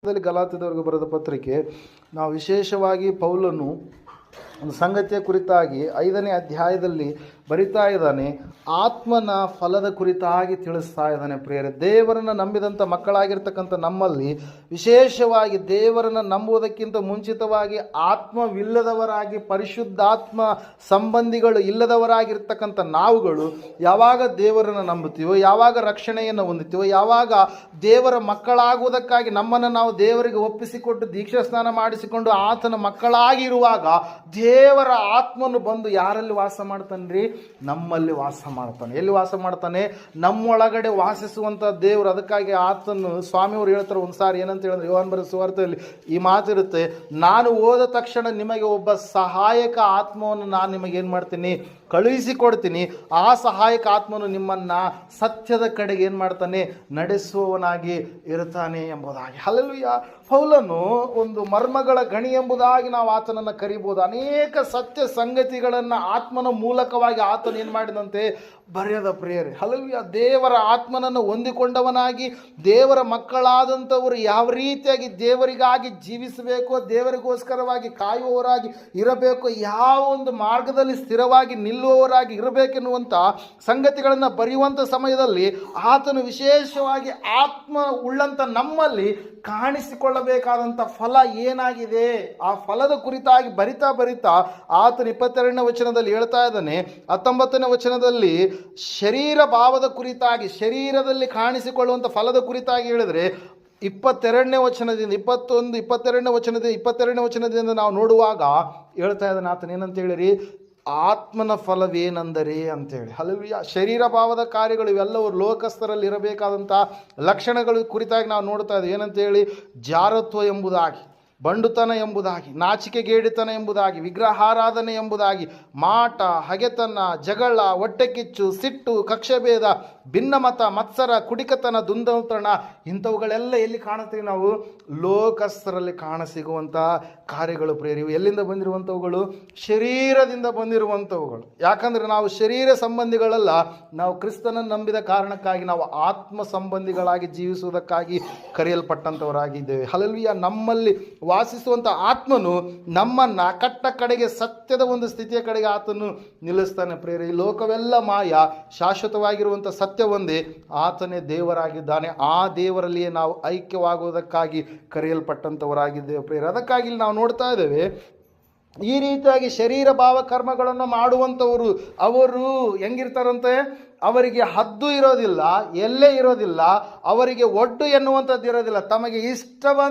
ಗಲಾತ್ಯದವರೆಗೆ ಬರೆದ ಪತ್ರಿಕೆ ನಾವು ವಿಶೇಷವಾಗಿ ಪೌಲನು ಒಂದು ಸಂಗತಿಯ ಕುರಿತಾಗಿ 5ನೇ ಅಧ್ಯಾಯದಲ್ಲಿ ಬರಿತಾ ಇದ್ದಾನೆ. ಆತ್ಮನ ಫಲದ ಕುರಿತಾಗಿ ತಿಳಿಸ್ತಾ ಇದ್ದಾನೆ. ಪ್ರಿಯರೇ, ದೇವರನ್ನು ನಂಬಿದಂಥ ಮಕ್ಕಳಾಗಿರ್ತಕ್ಕಂಥ ನಮ್ಮಲ್ಲಿ ವಿಶೇಷವಾಗಿ ದೇವರನ್ನು ನಂಬುವುದಕ್ಕಿಂತ ಮುಂಚಿತವಾಗಿ ಆತ್ಮವಿಲ್ಲದವರಾಗಿ, ಪರಿಶುದ್ಧಾತ್ಮ ಸಂಬಂಧಿಗಳು ಇಲ್ಲದವರಾಗಿರ್ತಕ್ಕಂಥ ನಾವುಗಳು ಯಾವಾಗ ದೇವರನ್ನು ನಂಬುತ್ತೀವೋ, ಯಾವಾಗ ರಕ್ಷಣೆಯನ್ನು ಹೊಂದುತ್ತೀವೋ, ಯಾವಾಗ ದೇವರ ಮಕ್ಕಳಾಗುವುದಕ್ಕಾಗಿ ನಮ್ಮನ್ನು ನಾವು ದೇವರಿಗೆ ಒಪ್ಪಿಸಿಕೊಟ್ಟು ದೀಕ್ಷಾ ಸ್ನಾನ ಮಾಡಿಸಿಕೊಂಡು ಆತನ ಮಕ್ಕಳಾಗಿರುವಾಗ ದೇವರ ಆತ್ಮನು ಬಂದು ಯಾರಲ್ಲಿ ವಾಸ ಮಾಡ್ತಾನ್ರಿ? ನಮ್ಮಲ್ಲಿ ವಾಸ ಮಾಡ್ತಾನೆ. ಎಲ್ಲಿ ವಾಸ ಮಾಡ್ತಾನೆ? ನಮ್ಮೊಳಗಡೆ ವಾಸಿಸುವಂಥ ದೇವರು. ಅದಕ್ಕಾಗಿ ಆತನು ಸ್ವಾಮಿಯವರು ಹೇಳ್ತಾರೆ ಒಂದು ಸಾರಿ, ಏನಂತ ಹೇಳಿದ್ರೆ ಯೋಹಾನ ಬರೆದ ಸುವಾರ್ತೆಯಲ್ಲಿ ಈ ಮಾತಿರುತ್ತೆ, ನಾನು ಹೋದ ತಕ್ಷಣ ನಿಮಗೆ ಒಬ್ಬ ಸಹಾಯಕ ಆತ್ಮವನ್ನು ನಾನು ನಿಮಗೆ ಏನು ಮಾಡ್ತೀನಿ? ಕಳುಹಿಸಿಕೊಡ್ತೀನಿ. ಆ ಸಹಾಯಕ ಆತ್ಮನು ನಿಮ್ಮನ್ನು ಸತ್ಯದ ಕಡೆಗೆ ಏನು ಮಾಡ್ತಾನೆ? ನಡೆಸುವವನಾಗಿ ಇರ್ತಾನೆ ಎಂಬುದಾಗಿ. ಹಲ್ಲೆಲೂಯಾ. ಪೌಲನು ಒಂದು ಮರ್ಮಗಳ ಗಣಿ ಎಂಬುದಾಗಿ ನಾವು ಆತನನ್ನು ಕರಿಬೋದು. ಅನೇಕ ಸತ್ಯ ಸಂಗತಿಗಳನ್ನು ಆತ್ಮನ ಮೂಲಕವಾಗಿ ಆತನು ಏನು ಮಾಡಿದಂತೆ ಬರೆಯದ. ಪ್ರಿಯರೇ, ಹಲ್ಲೆಲೂಯಾ. ದೇವರ ಆತ್ಮನನ್ನು ಹೊಂದಿಕೊಂಡವನಾಗಿ ದೇವರ ಮಕ್ಕಳಾದಂಥವರು ಯಾವ ರೀತಿಯಾಗಿ ದೇವರಿಗಾಗಿ ಜೀವಿಸಬೇಕು, ದೇವರಿಗೋಸ್ಕರವಾಗಿ ಕಾಯುವವರಾಗಿ ಇರಬೇಕು, ಯಾವ ಒಂದು ಮಾರ್ಗದಲ್ಲಿ ಸ್ಥಿರವಾಗಿ ನಿಲ್ಲುವವರಾಗಿ ಇರಬೇಕೆನ್ನುವಂಥ ಸಂಗತಿಗಳನ್ನು ಬರೆಯುವಂಥ ಸಮಯದಲ್ಲಿ ಆತನು ವಿಶೇಷವಾಗಿ ಆತ್ಮ ಉಳ್ಳಂಥ ನಮ್ಮಲ್ಲಿ ಕಾಣಿಸಿಕೊಳ್ಳಬೇಕಾದಂಥ ಫಲ ಏನಾಗಿದೆ, ಆ ಫಲದ ಕುರಿತಾಗಿ ಬರಿತಾ ಆತನ 22ನೇ ವಚನದಲ್ಲಿ ಹೇಳ್ತಾ ಇದ್ದಾನೆ. 19ನೇ ವಚನದಲ್ಲಿ ಶರೀರ ಭಾವದ ಕುರಿತಾಗಿ, ಶರೀರದಲ್ಲಿ ಕಾಣಿಸಿಕೊಳ್ಳುವಂಥ ಫಲದ ಕುರಿತಾಗಿ ಹೇಳಿದರೆ 22ನೇ ವಚನದಿಂದ 22ನೇ ವಚನದಿಂದ ನಾವು ನೋಡುವಾಗ ಹೇಳ್ತಾ ಇದ್ದಾನೆ ಆತನ ಏನಂತ ಹೇಳಿರಿ? ಆತ್ಮನ ಫಲವೇನೆಂದರೆ ಅಂತೇಳಿ. ಹಲ್ಲೆಲೂಯಾ. ಶರೀರ ಭಾವದ ಕಾರ್ಯಗಳು ಇವೆಲ್ಲವೂ ಲೋಕಸ್ಥರಲ್ಲಿ ಇರಬೇಕಾದಂಥ ಲಕ್ಷಣಗಳ ಕುರಿತಾಗಿ ನಾವು ನೋಡ್ತಾ ಇದ್ದೀವಿ. ಏನಂತೇಳಿ? ಜಾರತ್ವ ಎಂಬುದಾಗಿ, ಬಂಡುತನ ಎಂಬುದಾಗಿ, ನಾಚಿಕೆಗೇಡಿತನ ಎಂಬುದಾಗಿ, ವಿಗ್ರಹಾರಾಧನೆ ಎಂಬುದಾಗಿ, ಮಾಟ, ಹಗೆತನ, ಜಗಳ, ಹೊಟ್ಟೆಕಿಚ್ಚು, ಸಿಟ್ಟು, ಕಕ್ಷಭೇದ, ಭಿನ್ನಮತ, ಮತ್ಸರ, ಕುಡಿಕತನ, ದುಂದತನ, ಇಂಥವುಗಳೆಲ್ಲ ಎಲ್ಲಿ ಕಾಣುತ್ತೀವಿ ನಾವು? ಲೋಕಸ್ಥರಲ್ಲಿ ಕಾಣಸಿಗುವಂಥ ಕಾರ್ಯಗಳು. ಪ್ರೇರಿವು ಎಲ್ಲಿಂದ ಬಂದಿರುವಂಥವುಗಳು? ಶರೀರದಿಂದ ಬಂದಿರುವಂಥವುಗಳು. ಯಾಕಂದರೆ ನಾವು ಶರೀರ ಸಂಬಂಧಿಗಳಲ್ಲ, ನಾವು ಕ್ರಿಸ್ತನನ್ನು ನಂಬಿದ ಕಾರಣಕ್ಕಾಗಿ ನಾವು ಆತ್ಮ ಸಂಬಂಧಿಗಳಾಗಿ ಜೀವಿಸುವುದಕ್ಕಾಗಿ ಕರೆಯಲ್ಪಟ್ಟಂಥವರಾಗಿದ್ದೇವೆ. ಹಲ್ಲೆಲೂಯಾ. ನಮ್ಮಲ್ಲಿ ವಾಸಿಸುವಂಥ ಆತ್ಮನು ನಮ್ಮನ್ನು ಕಟ್ಟ ಕಡೆಗೆ ಸತ್ಯದ ಒಂದು ಸ್ಥಿತಿಯ ಕಡೆಗೆ ಆತನು ನಿಲ್ಲಿಸ್ತಾನೆ. ಪ್ರೇರೆ, ಈ ಲೋಕವೆಲ್ಲ ಮಾಯ, ಶಾಶ್ವತವಾಗಿರುವಂಥ ಸತ್ಯ ಒಂದೇ, ಆತನೇ ದೇವರಾಗಿದ್ದಾನೆ. ಆ ದೇವರಲ್ಲಿಯೇ ನಾವು ಐಕ್ಯವಾಗುವುದಕ್ಕಾಗಿ ಕರೆಯಲ್ಪಟ್ಟಂಥವರಾಗಿದ್ದೇವೆ. ಪ್ರೇರೆ, ಅದಕ್ಕಾಗಿ ಇಲ್ಲಿ ನಾವು ನೋಡ್ತಾ ಇದ್ದೇವೆ, ಈ ರೀತಿಯಾಗಿ ಶರೀರ ಭಾವ ಕರ್ಮಗಳನ್ನು ಮಾಡುವಂಥವರು ಅವರು ಹೆಂಗಿರ್ತಾರಂತೆ? ಅವರಿಗೆ ಹದ್ದು ಇರೋದಿಲ್ಲ, ಎಲ್ಲೇ ಇರೋದಿಲ್ಲ, ಅವರಿಗೆ ಒಡ್ಡು ಎನ್ನುವಂಥದ್ದು ಇರೋದಿಲ್ಲ. ತಮಗೆ ಇಷ್ಟವಂತ